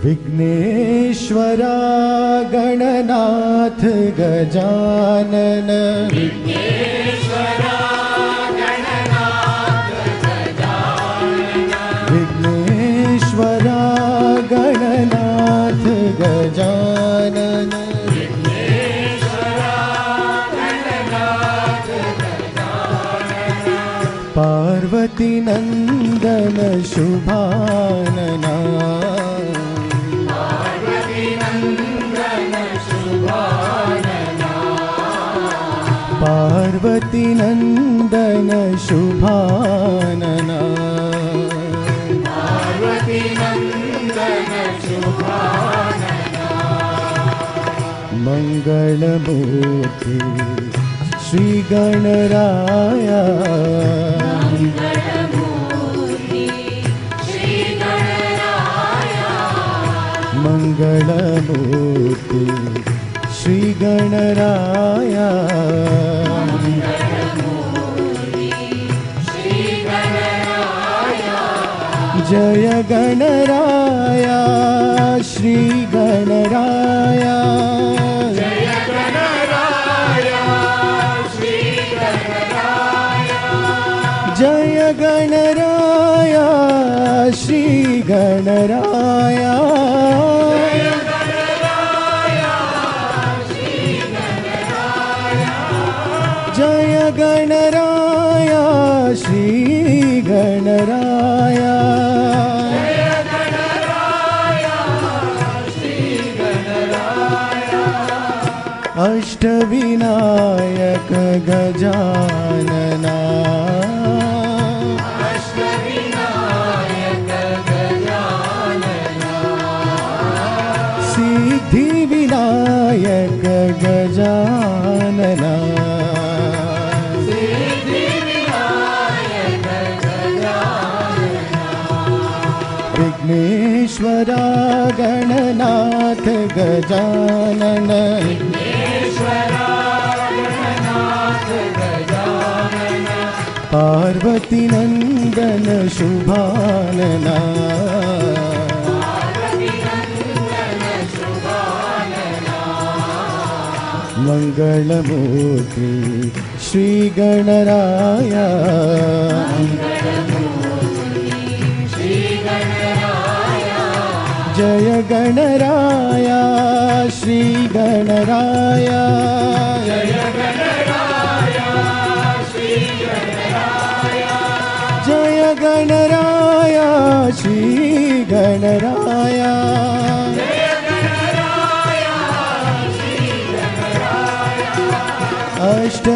विघ्नेश्वरा गणनाथ गजानन विघ्नेश्वरा गणनाथ गजानन विघ्नेश्वरा गणनाथ गजानन विघ्नेश्वरा गणनाथ गजानन पार्वती नंदन शुभानना पार्वती नंदन शुभानना पार्वती नंदन शुभानना मंगलमूर्ति श्री गणराया मंगलमूर्ति श्री गणराया मंगलमूर्ति श्री गणराया जय गणराया श्री गणराया जय गणराया श्री गणराया जय गणराया श्री गणराया जय गणराया श्री गणराया अष्टविनायक गजानना अष्टविनायक गजानना सिद्धिविनायक गजानना सिद्धिविनायक गजानना विघ्नेश्वरा गणनाथ गजानन पार्वती नंदन शुभानना मंगलमूर्ति श्री गणराया जय गणराया श्री गणराया जय गणराया श्री गणराया जय गणराया श्री गणराया जय गणराया श्री गणराया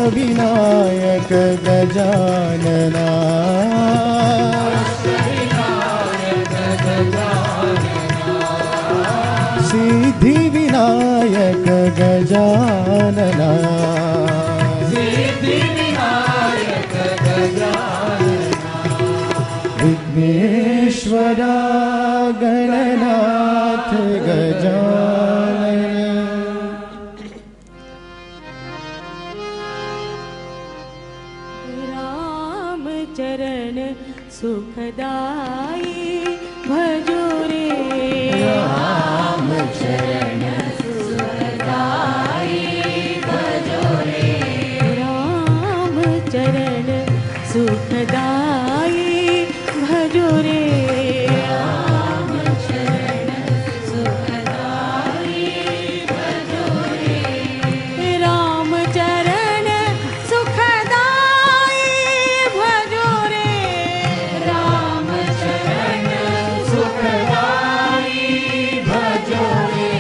अष्टविनायक गजानना अष्टविनायक गजानना सिद्धिविनायक गजानना सिद्धिविनायक गजानना विघ्नेश्वरा गणनाथ गजानन राम चरण सुखदाई भजो रे राम चरण सुखदाई भजो रे राम चरण सुखदाई भजो रे राम चरण सुखदाई भजो रे राम चरण सुखदाई भजो रे राम चरण सुखदाई भजो रे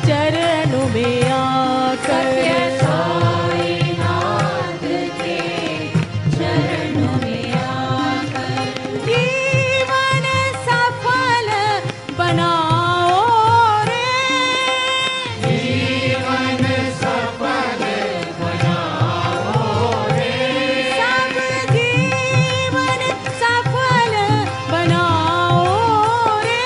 चरणों में आकर साईनाथ के चरणों में आकर जीवन सफल बनाओ रे जीवन सफल बनाओ रे सब जीवन सफल बनाओ रे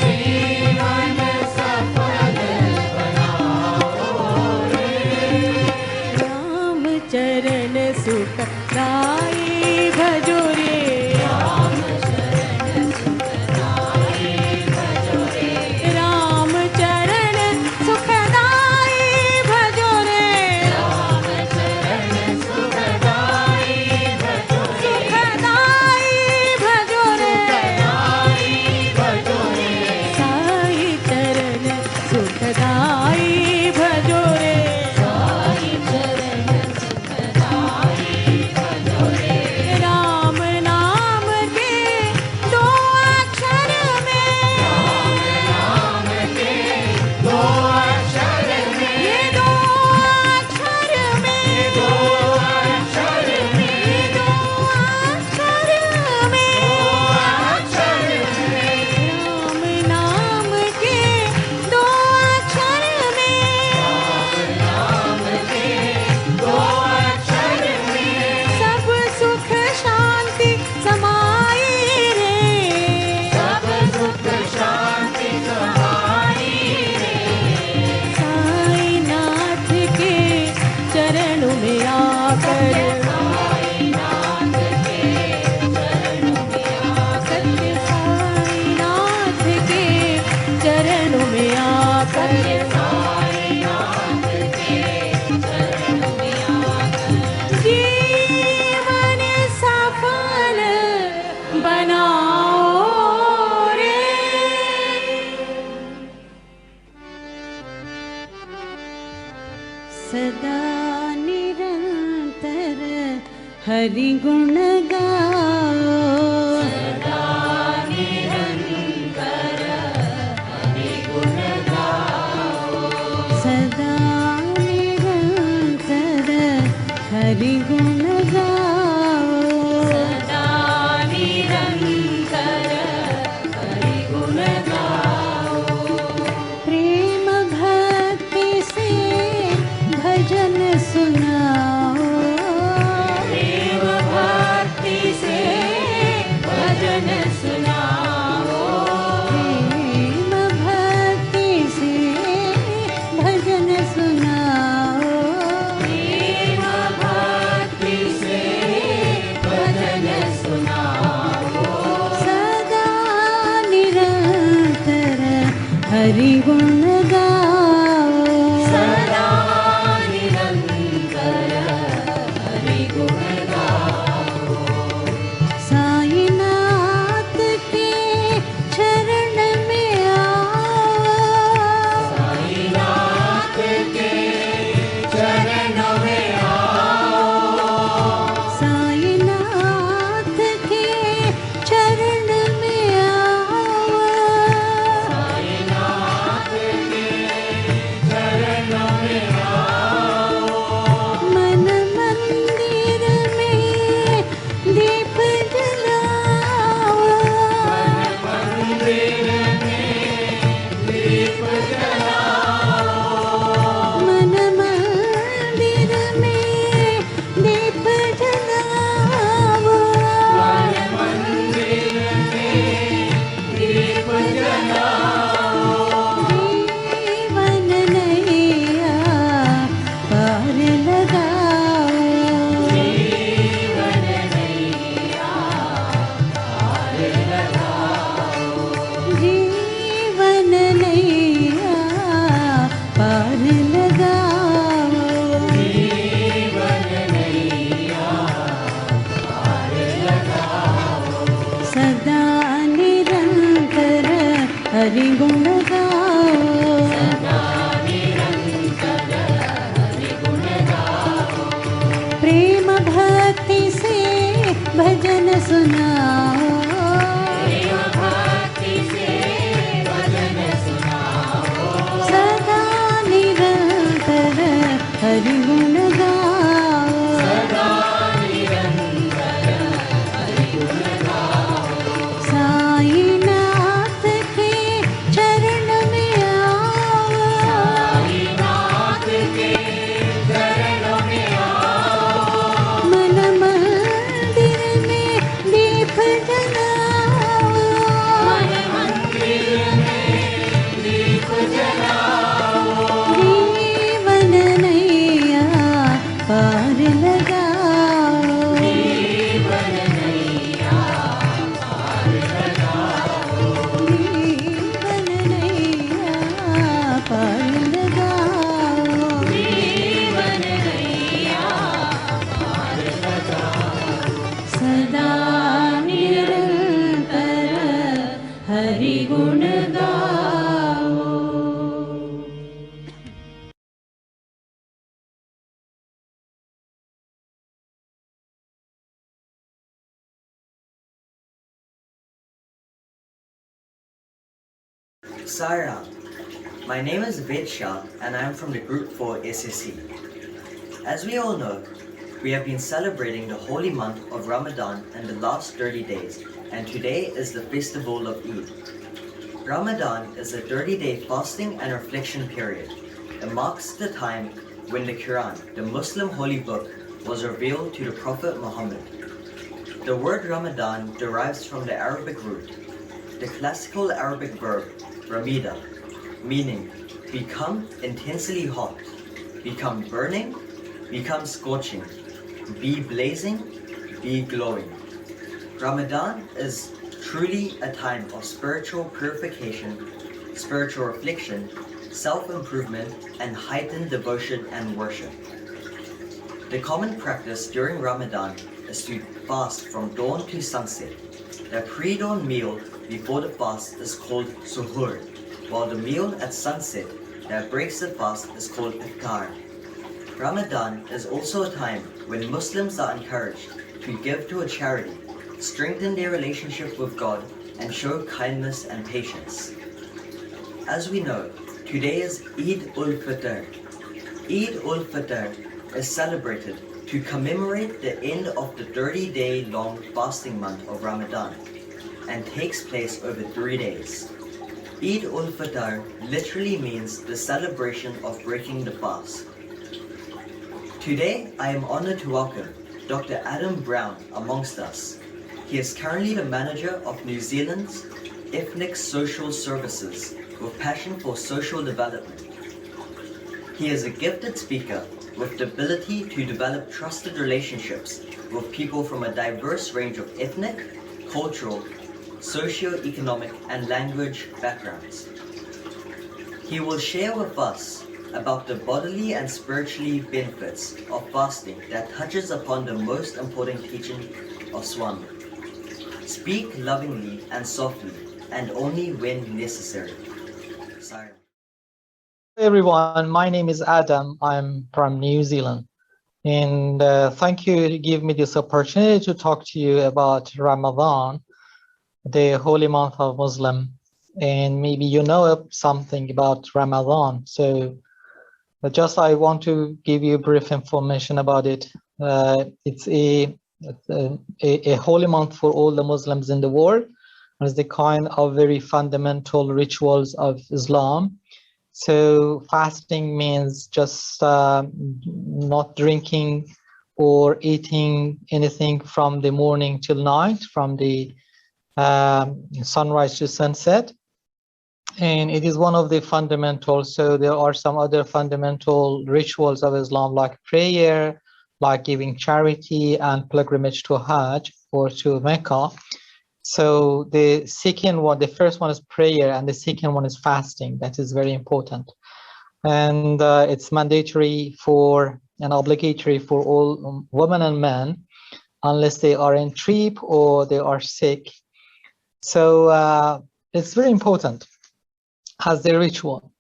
जीवन सफल बनाओ रे राम चरण सुखदाई भजो रे राम शरण सुखदाई भजो रे राम चरण सुखदाई भजो रे राम शरण सुखदाई भजो रे सुखदाई भजो रे भजो रे साई चरण सुखदाई भजो रे साई चरण सुखदाई भजो रे राम नाम के दो अक्षर में नाम के दो अक्षर में ये दो अक्षर में दो अक्षर में ये दो अक्षर में अक्षर में राम नाम के दो अक्षर में नाम के दो अक्षर में सब सुख शांति समाई रे सब सुख शांति समाई रे साईनाथ के चरणों में आकर साईनाथ के चरणों में आकर सत्य साईनाथ के चरणों में आकर साईनाथ के चरणों में आकर जीवन सफल बनाओ रे सदा निरंतर हरि गुण गाओ सदा निरंतर हरि गुण गाओ सदा निरंतर हरि गुण गाओ सदा निरंतर हरि गुण गाओ प्रेम भक्ति से भजन सुनाओ प्रेम भक्ति से भजन सुनाओ प्रेम भक्ति से भजन सुनाओ प्रेम भक्ति से भजन सुनाओ सदा निरंतर हरि गुण गाओ सदा निरंतर हरि गुण गाओ साईनाथ के चरण में आओ साईनाथ के चरणों में आओ साईनाथ के चरण में आओ साईनाथ के चरणों में आओ मन मंदिर में दीप जलाओ मंदिर में दीप जलाओ मन मंदिर में दीप जलाओ मंदिर में दीप जलाओ जीवन नैया पार लगाओ जीवन नैया पार लगाओ जीवन नैया पार लगाओ जीवन नैया पार लगाओ सदा निरंतर हरि गुण गाओ सदा निरंतर हरि गुण गाओ प्रेम भक्ति से भजन सुनाओ प्रेम भक्ति से भजन सुनाओ हरि गुण गाओ सदा निरंतर हरि गुण गाओ साईनाथ के चरण में आओ साईनाथ के चरणों में आओ मन मंदिर में दीप जलाओ मन मंदिर में दीप जलाओ जीवन नैया पार लगाओ जीवन नैया पार लगाओ जीवन नैया पार लगाओ जीवन नैया पार लगाओ सदा निरंतर हरि गुण गाओ Saram. My name is Ved Shah and I am from the Group 4 SSC. As we all know, we have been celebrating the holy month of Ramadan in the last 30 days, and today is the festival of Eid. Ramadan is a 30-day fasting and reflection period. It marks the time when the Quran, the Muslim holy book, was revealed to the Prophet Muhammad. The word Ramadan derives from the Arabic root, the classical Arabic verb ramida, meaning become intensely hot, become burning, become scorching, be blazing, be glowing. Ramadan is truly a time of spiritual purification, spiritual reflection, self-improvement, and heightened devotion and worship. The common practice during Ramadan is to fast from dawn to sunset. The pre-dawn meal before the fast is called suhoor, while the meal at sunset that breaks the fast is called iftar. Ramadan is also a time when Muslims are encouraged to give to a charity, strengthen their relationship with God, and show kindness and patience. As we know, today is Eid-ul-Fitar. Eid-ul-Fitar is celebrated to commemorate the end of the 30-day long fasting month of Ramadan and takes place over 3 days. Eid-ul-Fitar literally means the celebration of breaking the fast. Today, I am honored to welcome Dr. Adam Brown amongst us. He is currently the manager of New Zealand's Ethnic Social Services with passion for social development. He is a gifted speaker with the ability to develop trusted relationships with people from a diverse range of ethnic, cultural, socio-economic, and language backgrounds. He will share with us about the bodily and spiritually benefits of fasting that touches upon the most important teaching of Swami. Speak lovingly and softly, and only when necessary. Sorry. Hello everyone, my name is Adam. I'm from New Zealand. And thank you to give me this opportunity to talk to you about Ramadan, the holy month of Muslim. And maybe you know something about Ramadan. So just I want to give you brief information about it. It's a holy month for all the Muslims in the world. It's the kind of very fundamental rituals of Islam. So fasting means just not drinking or eating anything from the morning till night, from the sunrise to sunset. And it is one of the fundamentals. So there are some other fundamental rituals of Islam like prayer, like giving charity and pilgrimage to Hajj or to Mecca. So the second one, the first one is prayer, and the second one is fasting. That is very important. And it's mandatory for and obligatory for all women and men, unless they are in trip or they are sick. So it's very important as the ritual.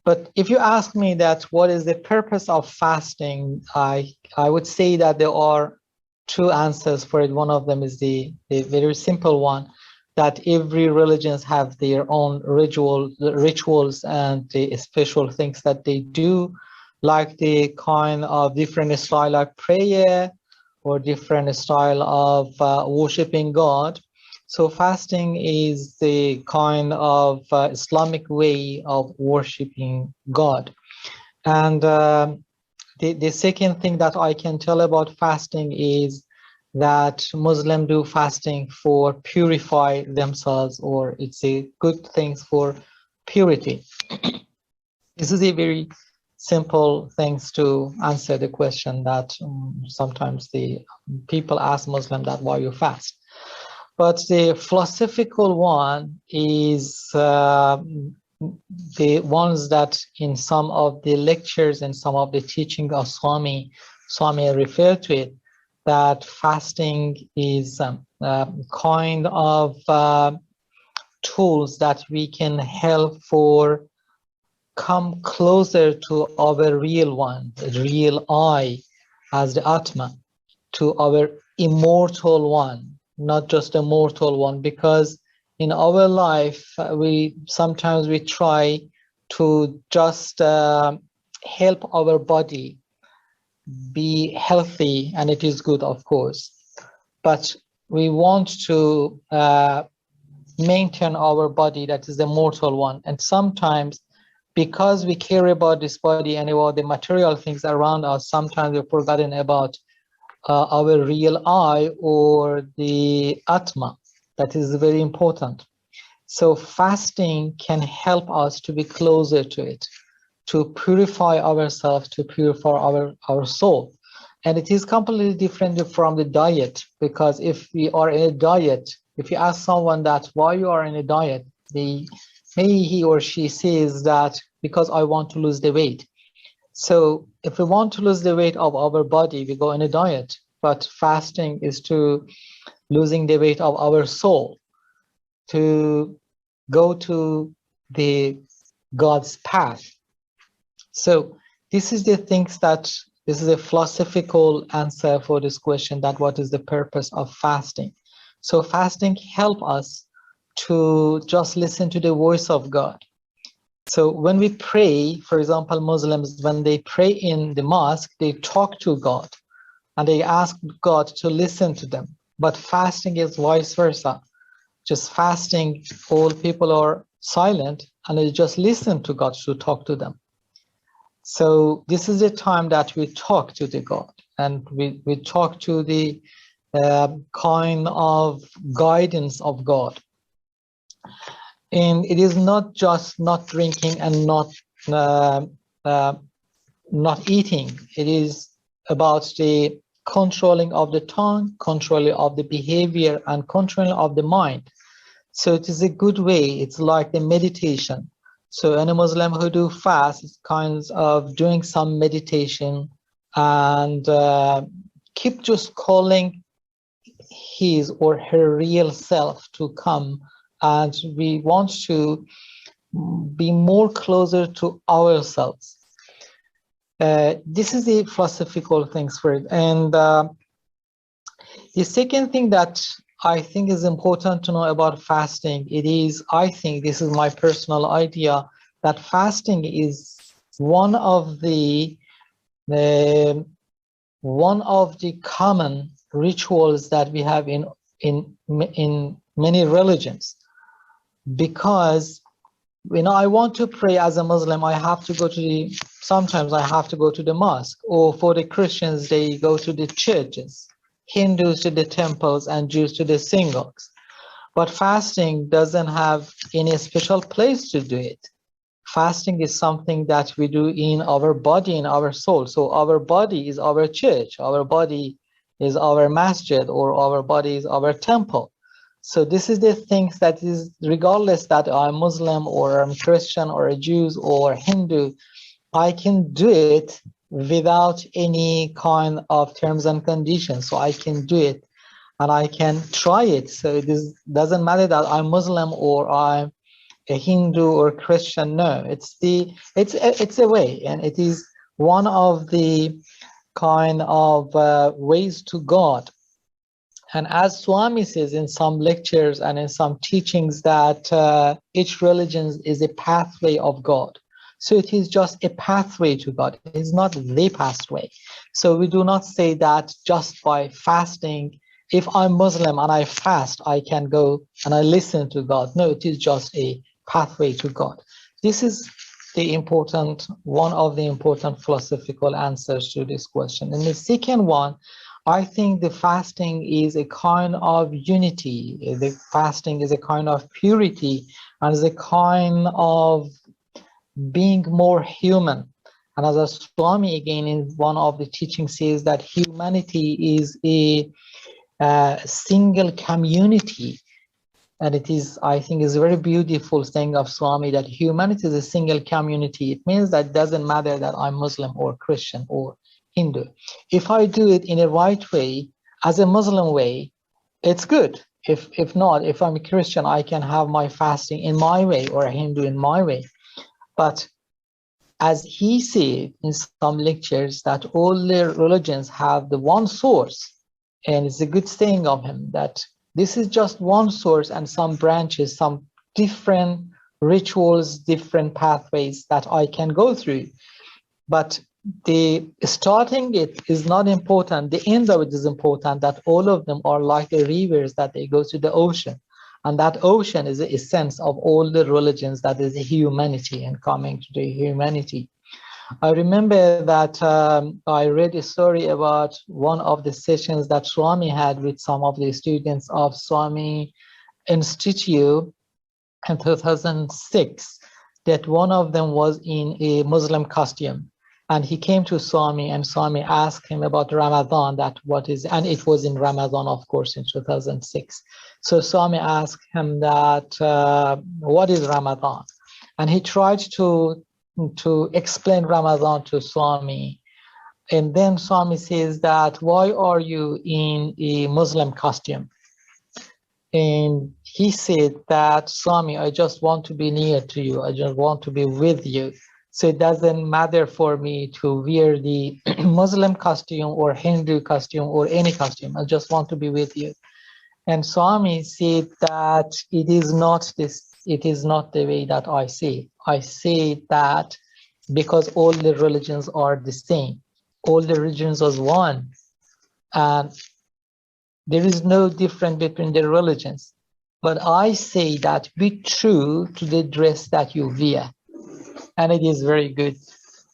But if you ask me that what is the purpose of fasting, I would say that there are two answers for it. One of them is the very simple one, that every religions have their own rituals and the special things that they do. like the kind of different style of prayer or different style of worshiping God. So fasting is the kind of Islamic way of worshiping God. And the second thing that I can tell about fasting is that Muslims do fasting for purify themselves, or it's a good thing for purity. This is a very simple things to answer the question that sometimes the people ask Muslim that why you fast. But the philosophical one is the ones that in some of the lectures and some of the teaching of Swami refer to it, that fasting is kind of tools that we can help for come closer to our real one, the real I as the Atma, to our immortal one, not just a mortal one, because in our life, we sometimes we try to just help our body be healthy, and it is good, of course, but we want to maintain our body that is the mortal one. And sometimes because we care about this body and about the material things around us, sometimes we've forgotten about our real I, or the Atma. That is very important. So fasting can help us to be closer to it, to purify ourselves, to purify our soul. And it is completely different from the diet, because if we are in a diet, if you ask someone that why you are in a diet, maybe he or she says that because I want to lose the weight. So if we want to lose the weight of our body, we go on a diet, but fasting is to losing the weight of our soul, to go to the God's path. So this is the things that, this is a philosophical answer for this question, that what is the purpose of fasting? So fasting help us to just listen to the voice of God. So when we pray, for example, Muslims, when they pray in the mosque, they talk to God and they ask God to listen to them. But fasting is vice versa. Just fasting, all people are silent and they just listen to God to talk to them. So this is the time that we talk to the God, and we talk to the kind of guidance of God. And it is not just not drinking and not eating. It is about the controlling of the tongue, controlling of the behavior, and controlling of the mind. So it is a good way. It's like the meditation. So any Muslim who do fast is kind of doing some meditation and keep just calling his or her real self to come. And we want to be more closer to ourselves. This is the philosophical things for it. And the second thing that I think is important to know about fasting, it is, I think this is my personal idea, that fasting is one of the common rituals that we have in many religions. Because when I want to pray as a Muslim, I have to go to sometimes I have to go to the mosque, or for the Christians, they go to the churches, Hindus to the temples, and Jews to the synagogues. But fasting doesn't have any special place to do it. Fasting is something that we do in our body, in our soul. So our body is our church, our body is our masjid, or our body is our temple. So this is the things that is, regardless that I'm Muslim or I'm Christian or a Jew or Hindu, I can do it without any kind of terms and conditions. So I can do it and I can try it. So it doesn't matter that I'm Muslim or I'm a Hindu or Christian. No, it's a way, and it is one of the kind of ways to God. And as Swami says in some lectures and in some teachings, that each religion is a pathway of God. So it is just a pathway to God. It is not the pathway. So we do not say that just by fasting, if I'm Muslim and I fast, I can go and I listen to God. No, it is just a pathway to God. This is one of the important philosophical answers to this question. And the second one, I think the fasting is a kind of unity. The fasting is a kind of purity and is a kind of being more human. And as a Swami again in one of the teachings says that humanity is a single community. And it is, I think, is a very beautiful thing of Swami that humanity is a single community. It means that it doesn't matter that I'm Muslim or Christian or Hindu. If I do it in a right way, as a Muslim way, it's good. If not, if I'm a Christian, I can have my fasting in my way or a Hindu in my way. But as he said in some lectures that all the religions have the one source, and it's a good saying of him that this is just one source and some branches, some different rituals, different pathways that I can go through. But the starting it is not important. The end of it is important, that all of them are like the rivers that they go to the ocean. And that ocean is the essence of all the religions, that is humanity and coming to the humanity. I remember that I read a story about one of the sessions that Swami had with some of the students of Swami Institute in 2006, that one of them was in a Muslim costume. And he came to Swami and Swami asked him about Ramadan, that what is, and it was in Ramadan, of course, in 2006. So Swami asked him that, what is Ramadan? And he tried to explain Ramadan to Swami. And then Swami says that, why are you in a Muslim costume? And he said that, Swami, I just want to be near to you. I just want to be with you. So it doesn't matter for me to wear the Muslim costume or Hindu costume or any costume. I just want to be with you. And Swami said that it is not the way that I say. I say that because all the religions are the same. All the religions are one. And there is no difference between the religions. But I say that be true to the dress that you wear. And it is very good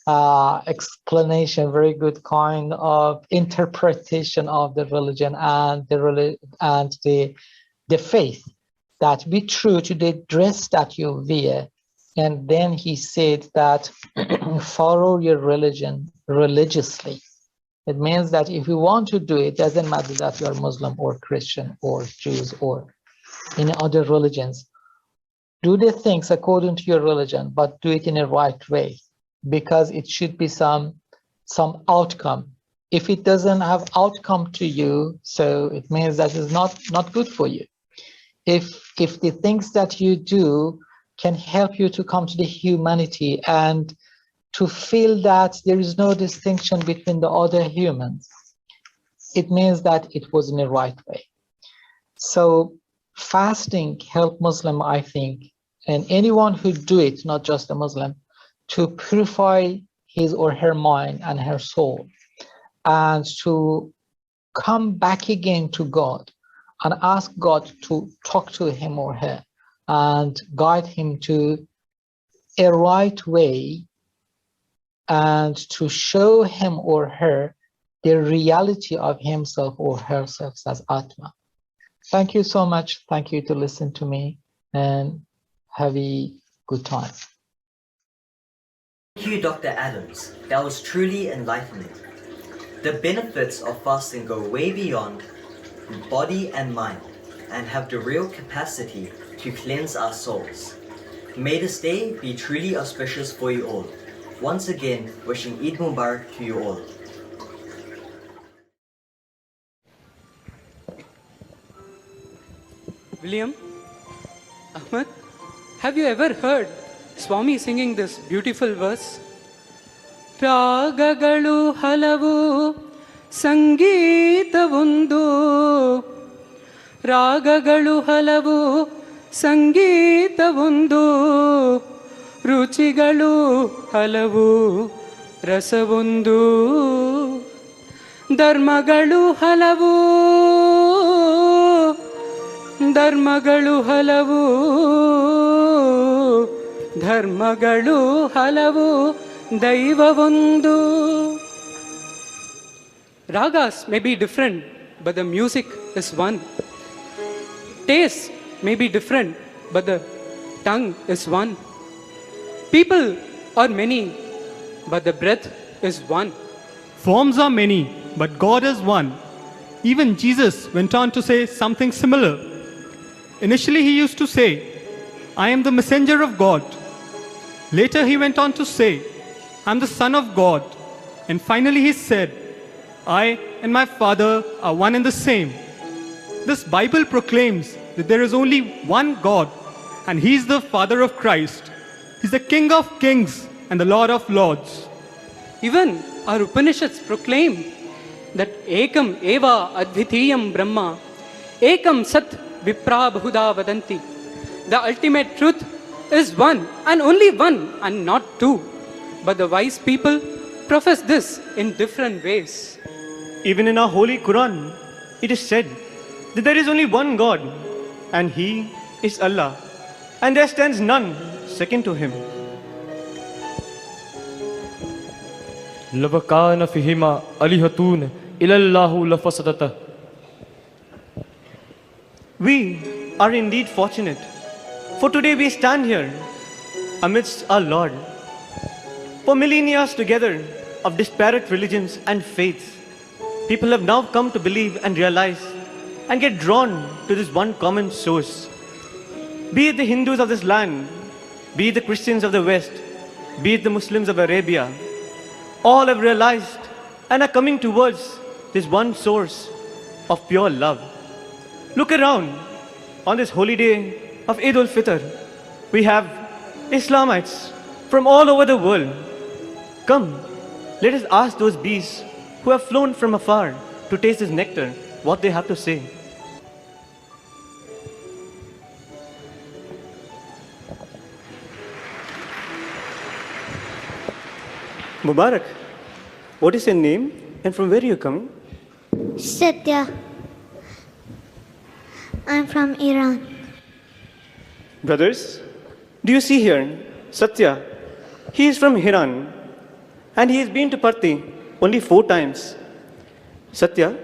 explanation, very good kind of interpretation of the religion and the faith, that be true to the dress that you wear. And then he said that follow your religion religiously. It means that if you want to do it, doesn't matter that you're Muslim or Christian or Jews or any other religions. Do the things according to your religion, but do it in a right way, because it should be some outcome. If it doesn't have outcome to you, so it means that it's not good for you. If the things that you do can help you to come to the humanity and to feel that there is no distinction between the other humans, it means that it was in the right way. So fasting help Muslim, I think, and anyone who do it, not just a Muslim, to purify his or her mind and her soul, and to come back again to God and ask God to talk to him or her and guide him to a right way, and to show him or her the reality of himself or herself as Atma. Thank you so much. Thank you to listen to me, and have a good time. Thank you, Dr. Adams. That was truly enlightening. The benefits of fasting go way beyond body and mind and have the real capacity to cleanse our souls. May this day be truly auspicious for you all. Once again, wishing Eid Mubarak to you all. William, Ahmed, have you ever heard Swami singing this beautiful verse? ರಾಗಗಳು ಹಲವು ಸಂಗೀತವೊಂದು, ರಾಗಗಳು ಹಲವು ಸಂಗೀತವೊಂದು, ರುಚಿಗಳು ಹಲವು ರಸವೊಂದು ಧರ್ಮಗಳು ಹಲವು ಧರ್ಮಗಳು ಹಲವು ಧರ್ಮಗಳು ಹಲವು ದೈವವೊಂದು. Ragas may be different, but the music is one. Tastes may be different, but the tongue is one. People are many, but the breath is one. Forms are many, but God is one. Even Jesus went on to say something similar. Initially, he used to say, I am the messenger of God. Later, he went on to say, I am the Son of God. And finally, he said, I and my Father are one and the same. This Bible proclaims that there is only one God, and he is the Father of Christ. He is the King of kings and the Lord of lords. Even our Upanishads proclaim that Ekam Eva Advitiyam Brahma, Ekam Sat Vipra Bahuda Vadanti. The ultimate truth is one and only one and not two. But the wise people profess this in different ways. Even in our holy Quran, it is said that there is only one God, and He is Allah, and there stands none second to Him. لو كان فيهما آلهة إلا الله لفسدتا. We are indeed fortunate, for today we stand here amidst our Lord. For millennia together of disparate religions and faiths, people have now come to believe and realize and get drawn to this one common source. Be it the Hindus of this land, be it the Christians of the West, be it the Muslims of Arabia, all have realized and are coming towards this one source of pure love. Look around on this holy day of Eid-ul-Fitar. We have Islamites from all over the world. Come, let us ask those bees who have flown from afar to taste this nectar what they have to say. Mubarak, what is your name and from where are you coming? Satya. I'm from Iran. Brothers, do you see here Satya? He is from Iran and he has been to Parthi only 4 times. Satya,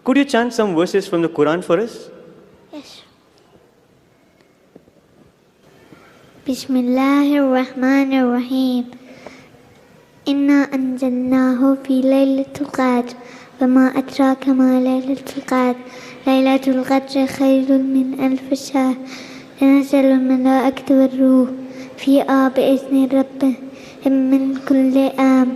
could you chant some verses from the Quran for us? Yes. Bismillahir Rahmanir Rahim. Inna anjalnahu fi laylatul qadr. وما أدراك ما ليلة القدر ليلة القدر خير من ألف شهر تنزل الملائكة والروح فيها بإذن ربهم من كل أمر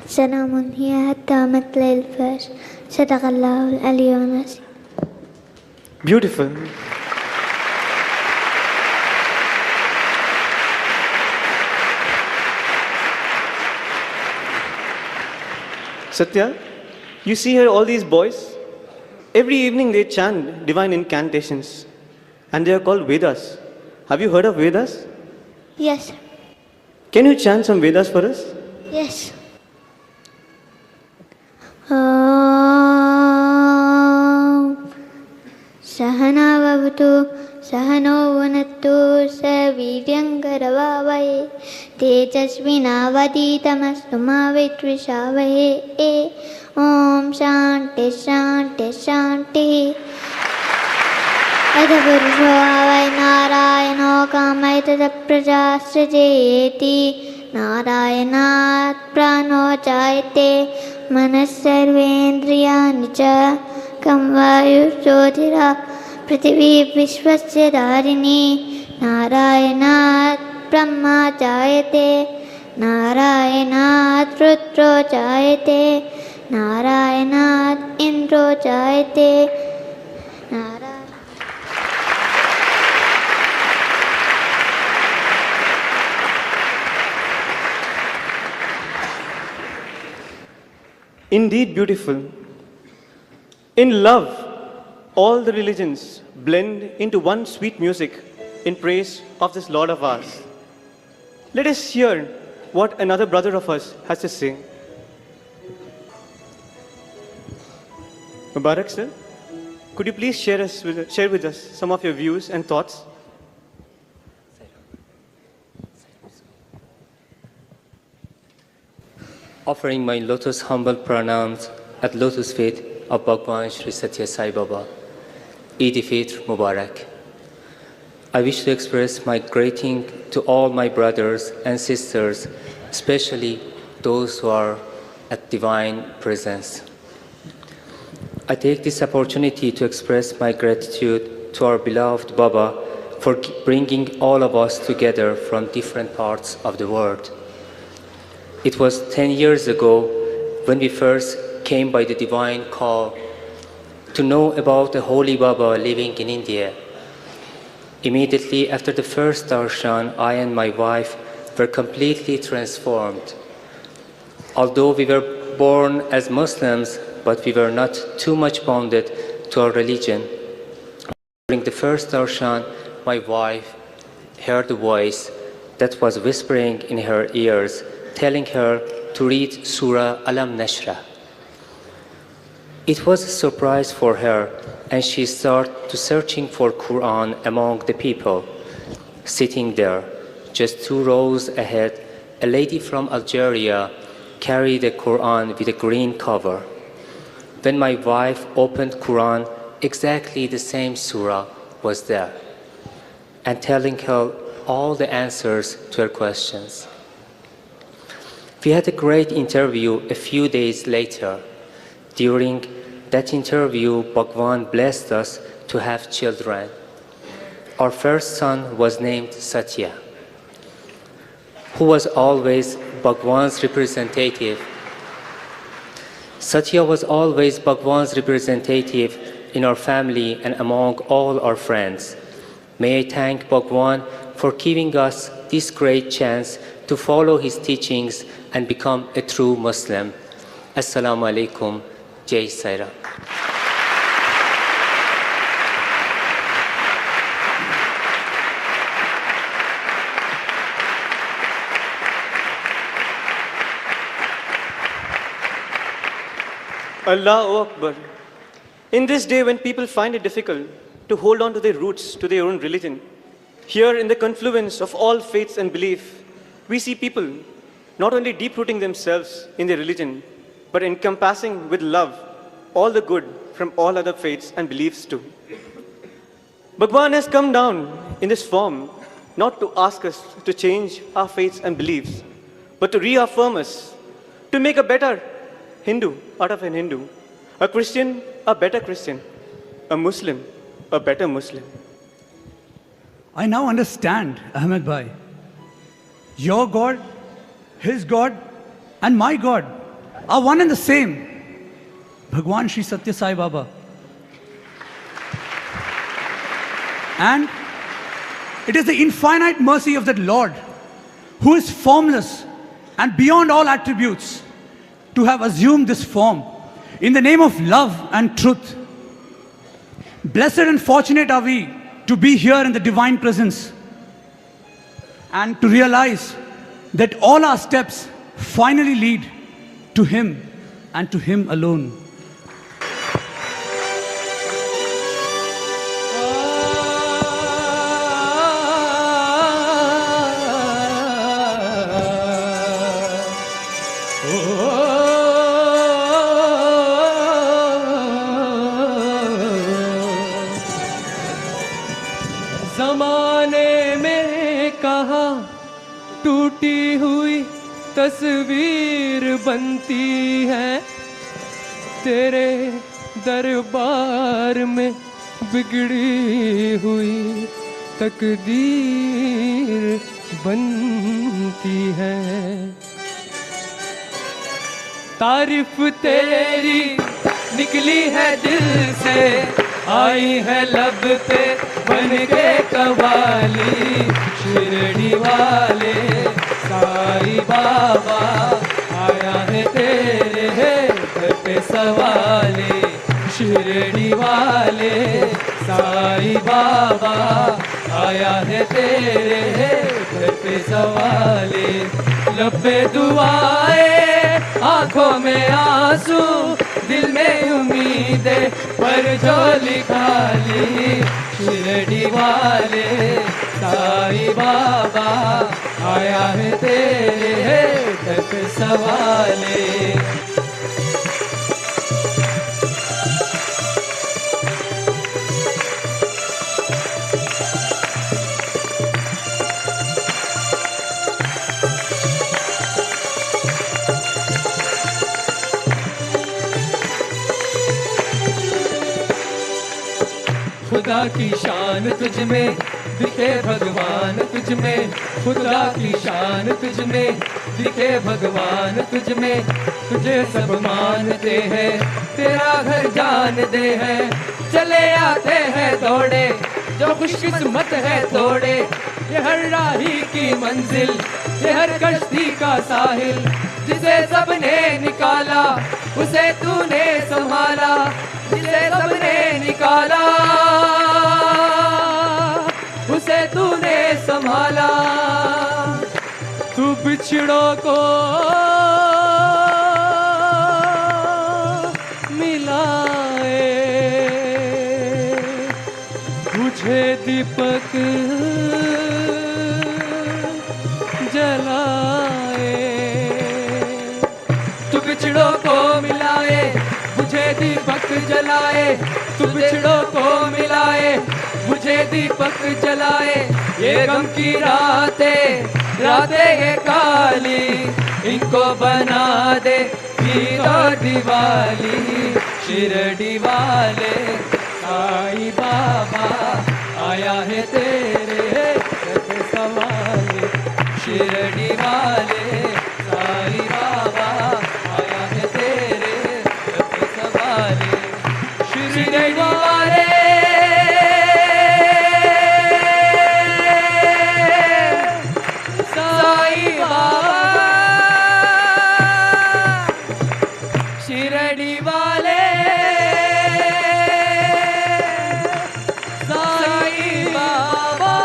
سلام هي حتى مطلع الفجر صدق الله العلي العظيم. Beautiful. Satya, you see here all these boys? Every evening they chant divine incantations and they are called Vedas. Have you heard of Vedas? Yes. Can you chant some Vedas for us? Yes. Sahana Vavatu Sahano Vanatu Savidyangaravavahe Tejasvinavaditamastu Vitrisavahe Om Shanti Shanti Shanti Adhapurushvavai Narayano Kamaitata Prajasrajeti Narayanat Prano Jayate Manasarvendriyani Cha Kamvayu Jyotira Prithivi Vishwasya Dharini Narayanat Brahma Jayate Narayanat Rudro Jayate Narayanat Indro Jayate Indeed beautiful. In love, all the religions blend into one sweet music in praise of this Lord of ours. let us hear what another brother of us has to say. Mubarak sir, could you please share with us some of your views and thoughts? Offering my lotus humble pranams at lotus feet of Bhagwan Shri Satya Sai Baba. Eid-ul-Fitar Mubarak. I wish to express my greeting to all my brothers and sisters, especially those who are at divine presence. I take this opportunity to express my gratitude to our beloved Baba for bringing all of us together from different parts of the world. It was 10 years ago when we first came by the divine call to know about the Holy Baba living in India. Immediately after the first darshan, I and my wife were completely transformed. Although we were born as Muslims, but we were not too much bonded to our religion. During the first darshan, my wife heard a voice that was whispering in her ears, telling her to read Surah Alam Nashra. It was a surprise for her, and she started searching for Quran among the people. Sitting there, just 2 rows ahead, a lady from Algeria carried a Quran with a green cover. When my wife opened Quran, exactly the same surah was there, and telling her all the answers to her questions. We had a great interview a few days later. During that interview, Bhagwan blessed us to have children. Our first son was named Satya, who was always Bhagwan's representative. Satya was always Bhagwan's representative in our family and among all our friends. May I thank Bhagwan for giving us this great chance to follow his teachings and become a true Muslim. Assalamu alaikum. Jai Sai Ram. Allahu Akbar. In this day when people find it difficult to hold on to their roots, to their own religion, here in the confluence of all faiths and belief, we see people not only deep-rooting themselves in their religion, but encompassing with love all the good from all other faiths and beliefs too. Bhagwan has come down in this form not to ask us to change our faiths and beliefs, but to reaffirm us, to make a better Hindu out of an Hindu, a Christian a better Christian, a Muslim a better Muslim. I now understand, Ahmed Bhai. Your God, his God, and my God are one and the same. Bhagwan Shri Satya Sai Baba. And it is the infinite mercy of that Lord, who is formless and beyond all attributes, to have assumed this form in the name of love and truth. Blessed and fortunate are we to be here in the divine presence and to realize that all our steps finally lead to Him and to Him alone. ज़माने में कहा टूटी हुई तस्वीर बनती है, तेरे दरबार में बिगड़ी हुई तकदीर बनती है। तारीफ तेरी निकली है दिल से, आई है लब पे बन के कवाली। शिरडी वाले साईं बाबा आया है तेरे घर पे सवाले। शिरडी वाले साईं बाबा आया है तेरे घर पे सवाले, लब पे दुआएं, आंखों में आंसू, दिल में उम्मीदें, पर जो लिखा ली शिरडी वाले, साईं बाबा आया है तेरे दर पे सवाले। खुदा की शान तुझ में दिखे भगवान तुझ में, खुदा की शान तुझ में दिखे भगवान तुझ में, तुझे सब मानते हैं तेरा घर जानते हैं, चले आते हैं दौड़े जो खुशकिस्मत है तोड़े, ये हर राही की मंजिल, ये हर कश्ती का साहिल, जिसे सबने निकाला उसे तूने संभाला, जिसे सबने निकाला उसे तूने संभाला। तू बिछड़ों को मिलाए, बुझे दीपक जलाए, तू बिछड़ों को मिलाए, बुझे दीपक जलाए, तू बिछड़ों को मिलाए, मुझे दीपक जलाए, ये गम की रातें रातें ये काली, इनको बना दे ईद और दिवाली, शिरडी वाले साईं बाबा आया है तेरे दर पे सवाले, शिरडी वाले साईं बाबा आया है तेरे दर पे सवाले, शिरडी वाले साईं बाबा, शिरडी वाले साईं बाबा।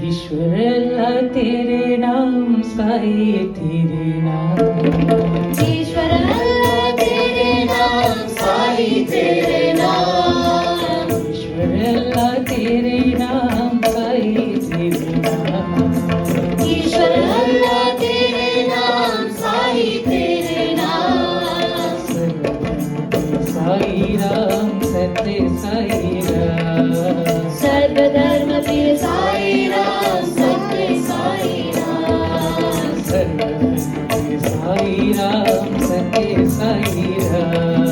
ईश्वर अल्लाह तेरे नाम साईं तेरे नाम, ईश्वर अल्लाह तेरे नाम साईं तेरे नाम, ईश्वर अल्लाह तेरे नाम साईं तेरे नाम, ईश्वर अल्लाह तेरे नाम साईं तेरे नाम, साईं राम सत्य साईं राम, सर्वधर्म प्रिय साईं राम सत्य साईं राम, साईं राम सत्य साईं राम,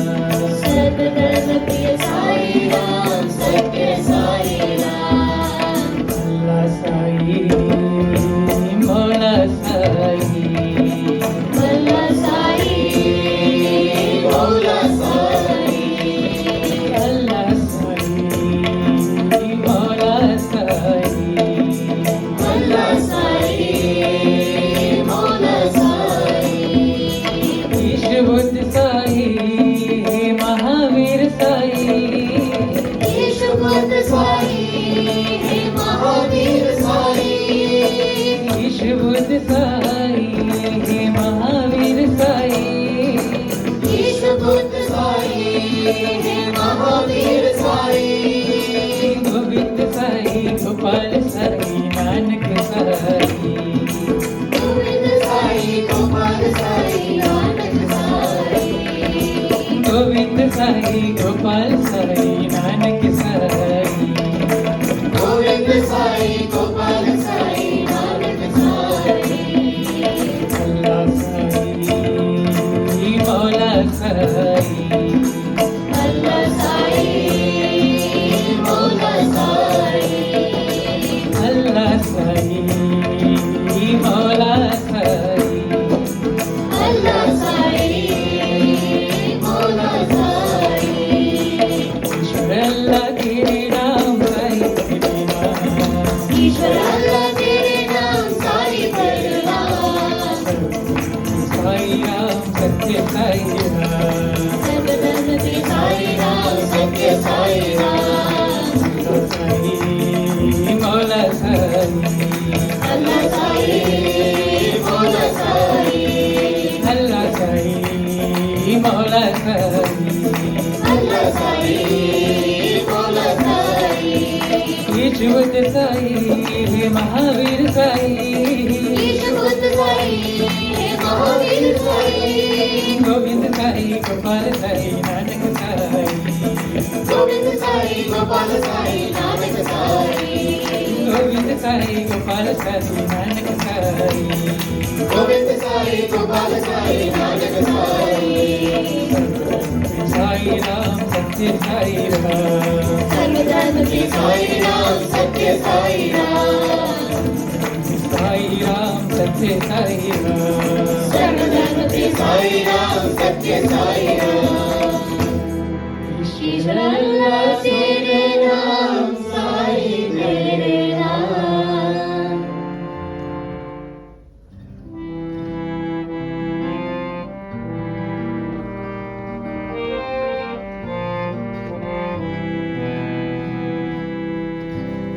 सर्वधर्म प्रिय साईं राम सत्य साईं राम, अल्लाह साईं मौला साईं, अल्लाह साईं मौला साईं, अल्लाह साईं मौला साईं, अल्लाह साईं मौला साईं, ईश्वर साईं महावीर साईं, ईश्वर साईं महावीर साईं, ईश्वर साईं महावीर साईं, ईश्वर साईं महावीर साईं, गोविंद साईं गोपाल साईं नानक साईं, गोविंद साईं गोपाल साईं नानक साईं, गोविंद साईं गोपाल साईं नानक साईं, गोविंद साईं गोपाल साईं नानक साईं, अल्लाह साईं मौला साईं, अल्लाह साईं मौला साईं, अल्लाह साईं मौला साईं, अल्लाह साईं मौला साईं, ईश्वर अल्लाह तेरे नाम साईं तेरे नाम, साई राम सत्य साई राम सर्वधर्म के साई राम सत्य साई राम साई मौला साई अल्लाह साई मौला साई अल्लाह साई मौला साई अल्लाह साई मौला साई ईश बुद्ध साई हे महावीर साई ईश बुद्ध साई हे महावीर साई गोविंद साई गोपाल साई नानक साई गोविंद साई गोपाल साई नानक साई गोविंद साई गोपाल साई नानक साई गोविंद साई गोपाल साई नानक साई साई राम सत्य साई राम सर्वधर्म के साई राम सत्य साई राम साई राम सत्य साई राम सर्वधर्म के साई राम सत्य साई राम ईश्वर अल्लाह तेरे नाम साई तेरे नाम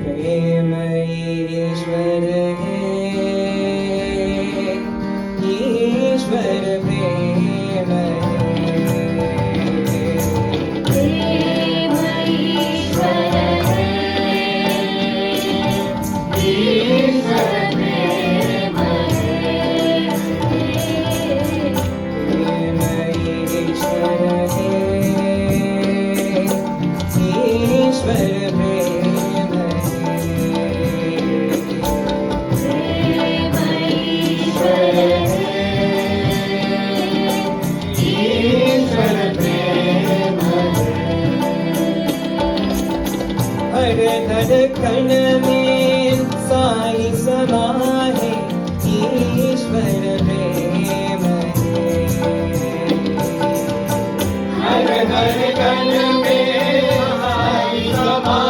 प्रेम ईश्वर है ईश्वर प्रेम प्रेम ईश्वर है ईश्वर प्रेम है प्रेम ईश्वर है ईश्वर प्रेम प्रेम ईश्वर है ईश्वर प्रेम हर धड़कन में साई समा है ईश्वर प्रेम हर हर कण में साई समा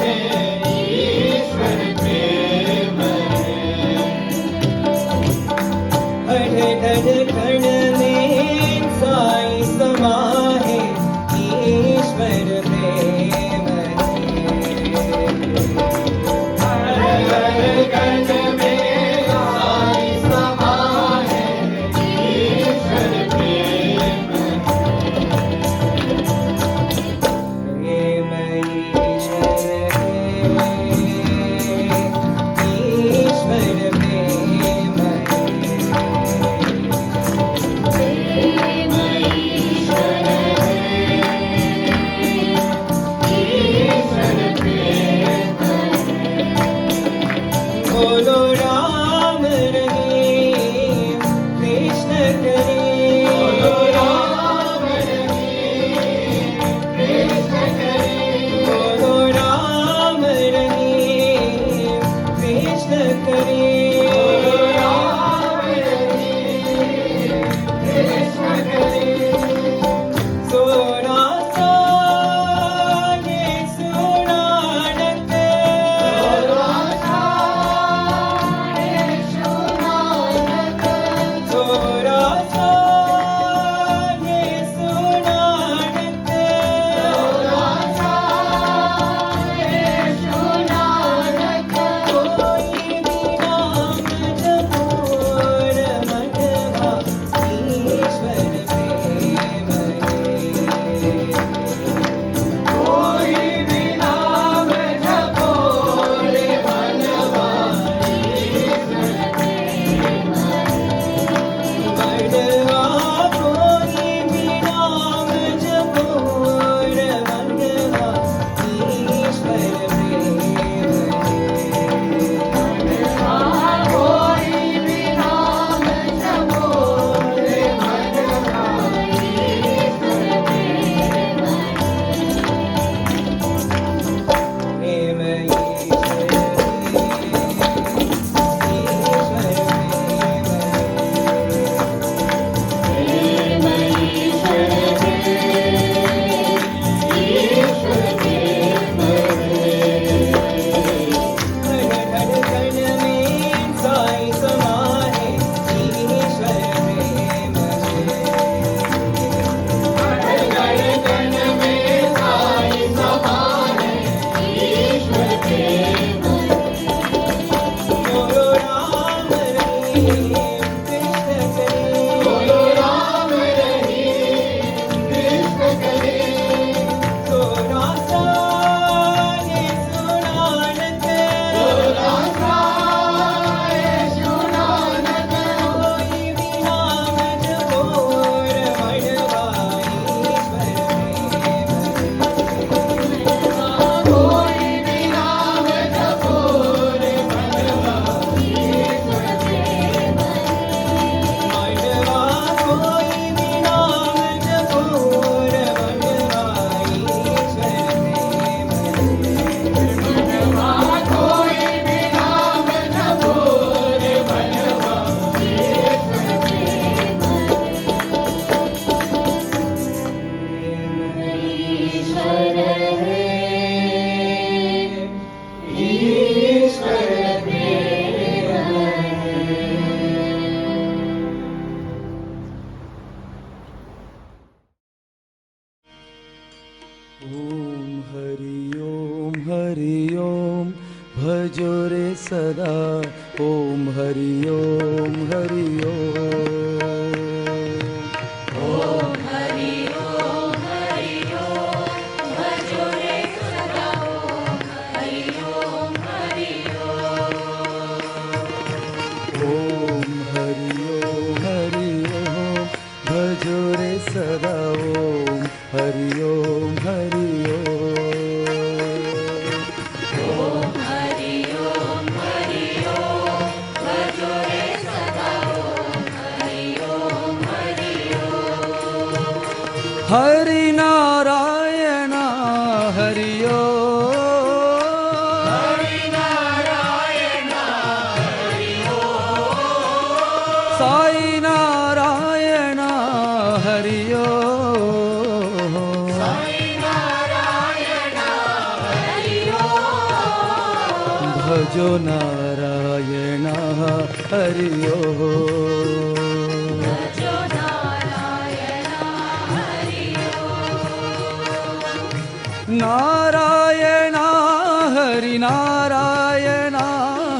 है ईश्वर प्रेम हर धड़कन में साई समा है ईश्वर प्रेम ओम हरि ओम भजो रे सदा ओम हरि ओम हरि ओम हरि ओम भजो रे सदा ओम हरि ओम ओम हरि ओम भजो रे सदा ओम हरि ओम हरि ओम हरि ओम भजो रे सदा ओम हरि ओम हरि नारायण हरि हरि नारायण हरि साई नारायण हरि साई नारायण हरि भजो नारायण हरि भजो नारायण हरि नारायण हरि नारायण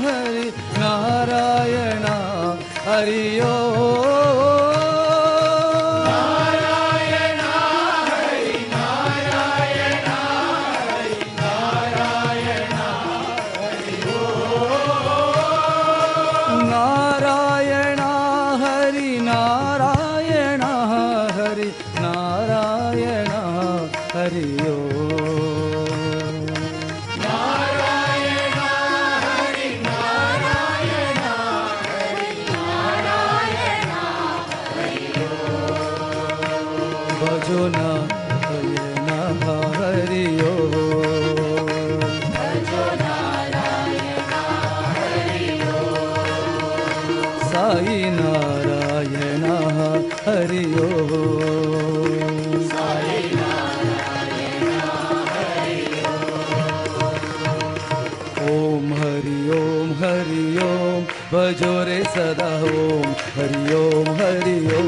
हरि नारायण हरि नारायण हरि नारायण हरि नारायण हरि नारायण हरि नारायण हरि नारायण हरि नारायण हरि नारायण हरि नारायण हरि भजो नारायण हरि भजो नारायण हरि साई नारायण हरि साई नारायण हरि ओम हरि ओम भजो रे सदा ओम हरि ओम हरि ओम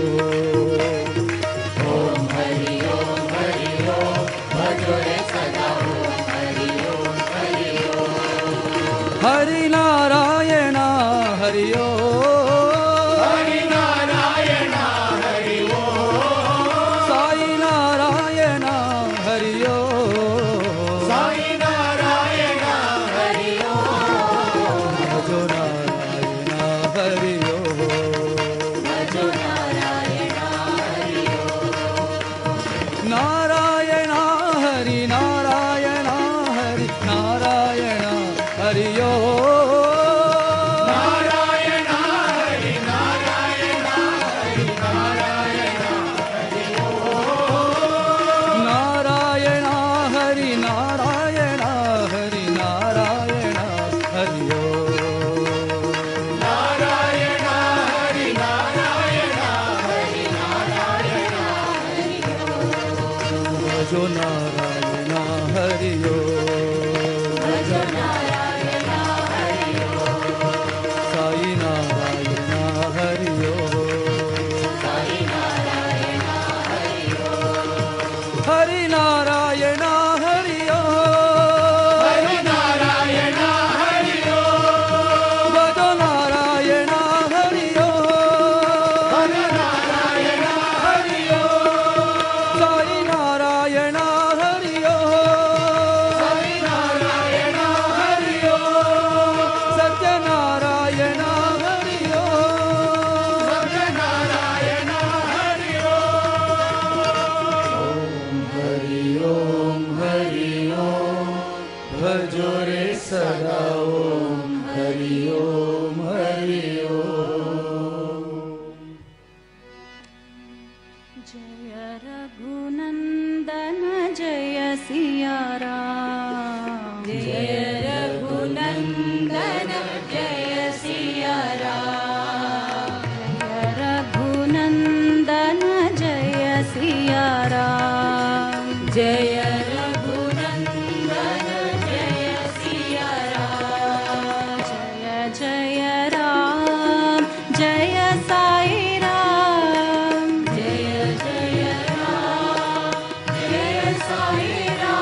हरि ओम भजो रे सदा ओम हरि ओम हरि नारायण हरि हरि नारायण हरि साई नारायण हरि साई नारायण हरि भजो नारायण हरि भजो नारायण हरि नारायण हरि नारायण हरि नारायण हरि नारायण हरि नारायण हरि नारायण हरि नारायण हरि नारायण हरि नारायण हरि नारायण हरि नारायण हरि नारायण हरि भजो नारायण हरि भजो नारायण हरि साई नारायण हरि साई नारायण हरि हरि नारायण हरि हरि नारायण हरि भजो नारायण हरि हरि नारायण हरि साई नारायण हरि साई नारायण हरि सत्यनारायण हरि सत्यनारायण हरि ओम हरि ओम भजो रे सदा ओम हरि ओम हरि जय रघुनंदन जय सिया राम जय रघुनंदन जय सिया राम जय रघुनंदन जय सिया राम जय रघुनंदन जय सिया राम जय जय राम जय साई राम जय जय राम जय साई राम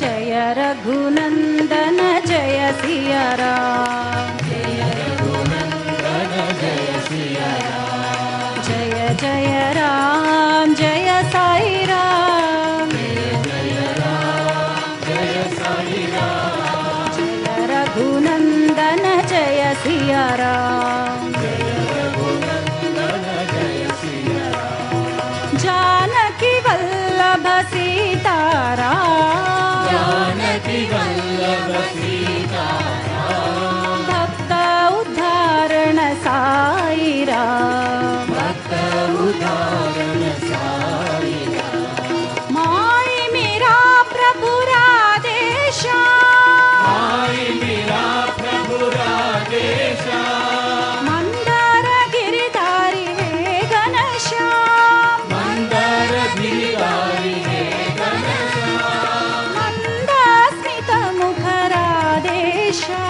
जय रघुनंदन जय सिया राम जय रघुनंदन जय सिया राम जय जय राम जय साई राम जय राम जय साई राम जय रघुनंदन जय सिया राम जय रघुनंदन जय सिया राम जानकी वल्लभ सीताराम जानकी वल्लभ सीताराम भक्त उद्धारण साई राम भक्त उदाहरण साई राम माई मेरा प्रभु राधेशा आई मेरा प्रभु राधेशा मंदार गिरिधारी हे घनश्याम मंदर गिरिधारी हे घनश्याम मंदस्मित मुख राधेशा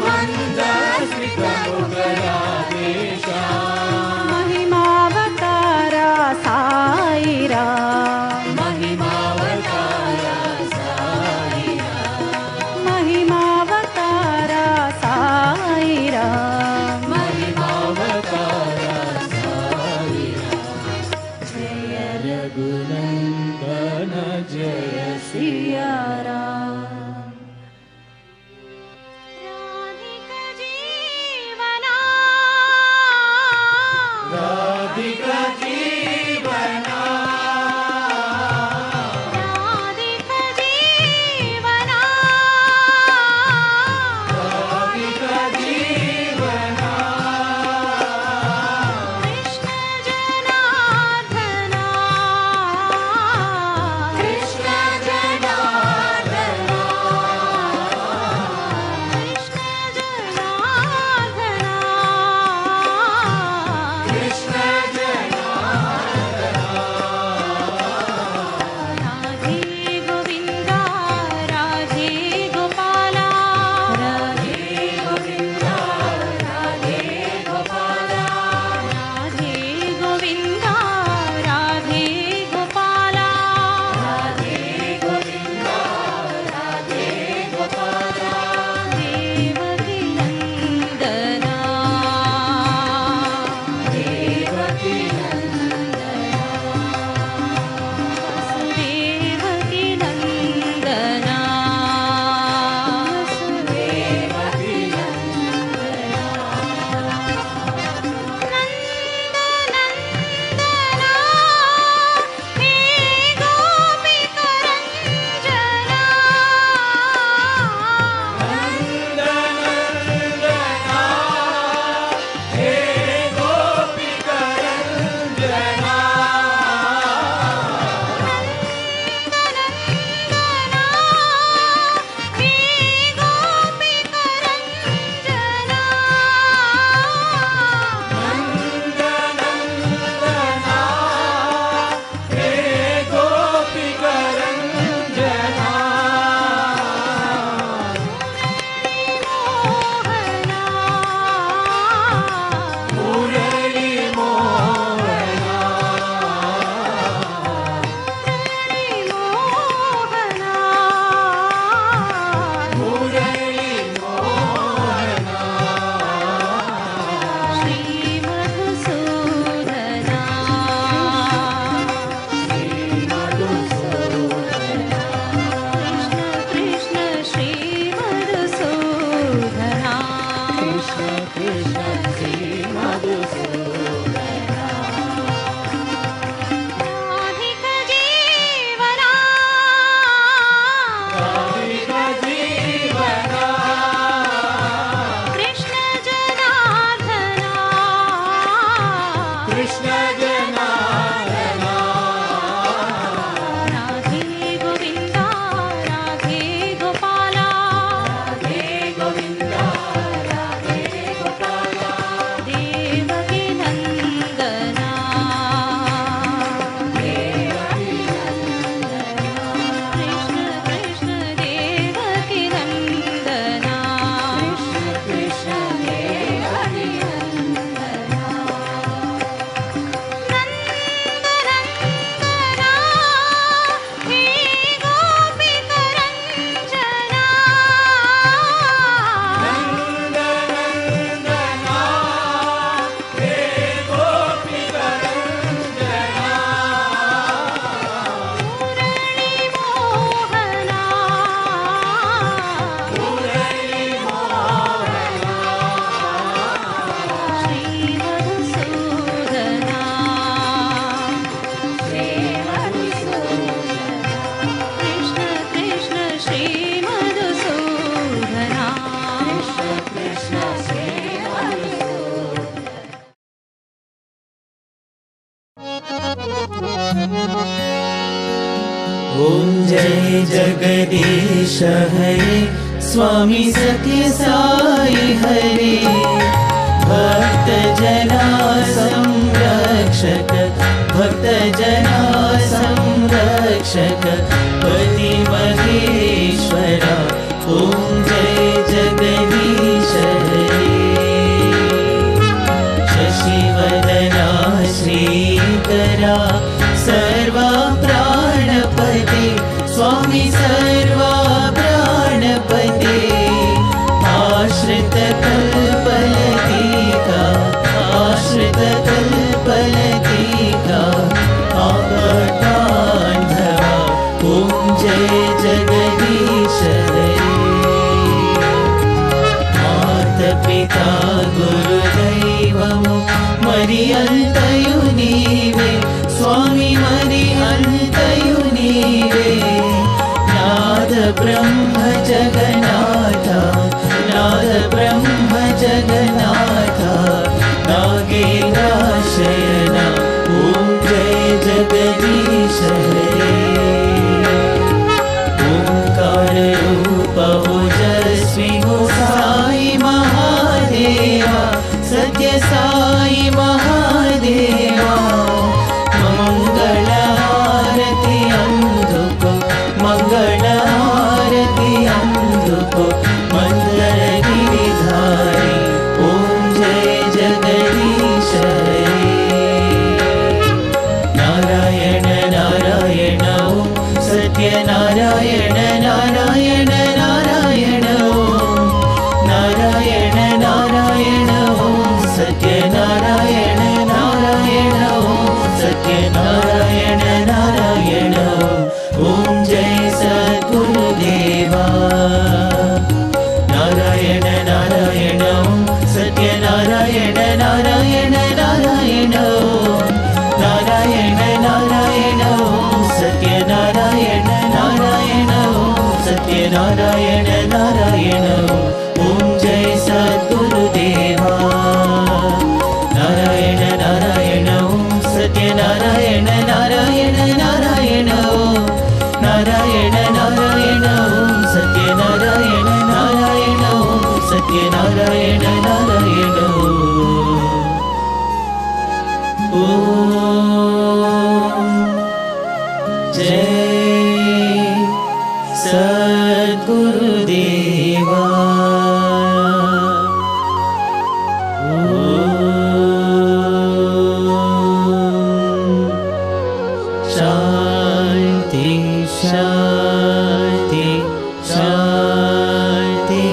मंदस्मित मुख राधेशा महिमावतारा साई राम महिमावतारा साई राम महिमावतारा साई राम महिमावतारा साई राम जय रघुनंदन जय सिया राम राधिका जीवना राधिका जीवना राधिका जीवना कृष्ण जनार्दना कृष्ण जनार्दना ॐ जय जगदीश हरे स्वामी सत्य साई हरे भक्त जना संरक्षक भक्त जना संरक्षक पति महेश्वरा ॐ जय जगदीश हरे शशिवदना श्रीकरा सर्वा प्राणपते स्वामी सर्वा प्राणपते आश्रित कल्पलतिका आश्रित कल्पलतिका आपदान्धवा ॐ जय जगदीश हरे मातपिता गुरुदैवमु मरि अन्तयु नीवे स्वामी मरि अन्तयु नीवे नाद ब्रह्म जगन्नाथा नाद ब्रह्म जगन्नाथा नागेन्द्राशयना ॐ जय जगदीश हरे ओंकार रूप ओजस्वी हो साई महादेवा सत्य साई महादेवा मंगल आरती अंधुको मंगल आरती अंधुको मंदर गिरिधारी ओम जय जगदीश हरे नारायण नारायण ओम सत्य नारायण नारायण नारायण ओम नारायण नारायण ओम सत्य नारायण नारायण ओम सत्य नारायण नारायण ओम जय सद्गुरुदेवा नारायण नारायण ओम सत्य नारायण नारायण नारायण ओम नारायण नारायण ओम सत्य नारायण नारायण ओम सत्य नारायण नारायण ओम जय सद्गुरुदेवा नारायण नारायण ओम सत्य नारायण नारायण नारायण ओम नारायण नारायण ओम सत्य नारायण नारायण ओम सत्य नारायण नारायण ओम जय सद्गुरुदेवा शांति शांति शांति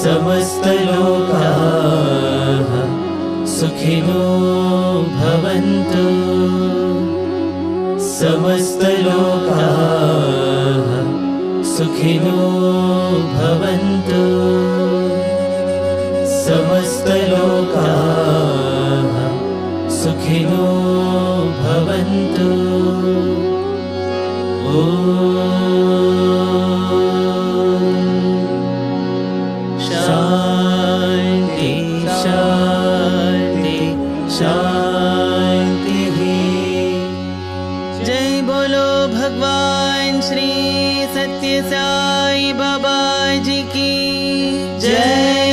समस्त लोकाः सुखिनो भवन्तु समस्त लोकाः सुखिनो भवन्तु समस्त लोकाः सुखिनो भवन्तु शांति शांति शांति जय बोलो भगवान श्री सत्य साई बाबा जी की जय।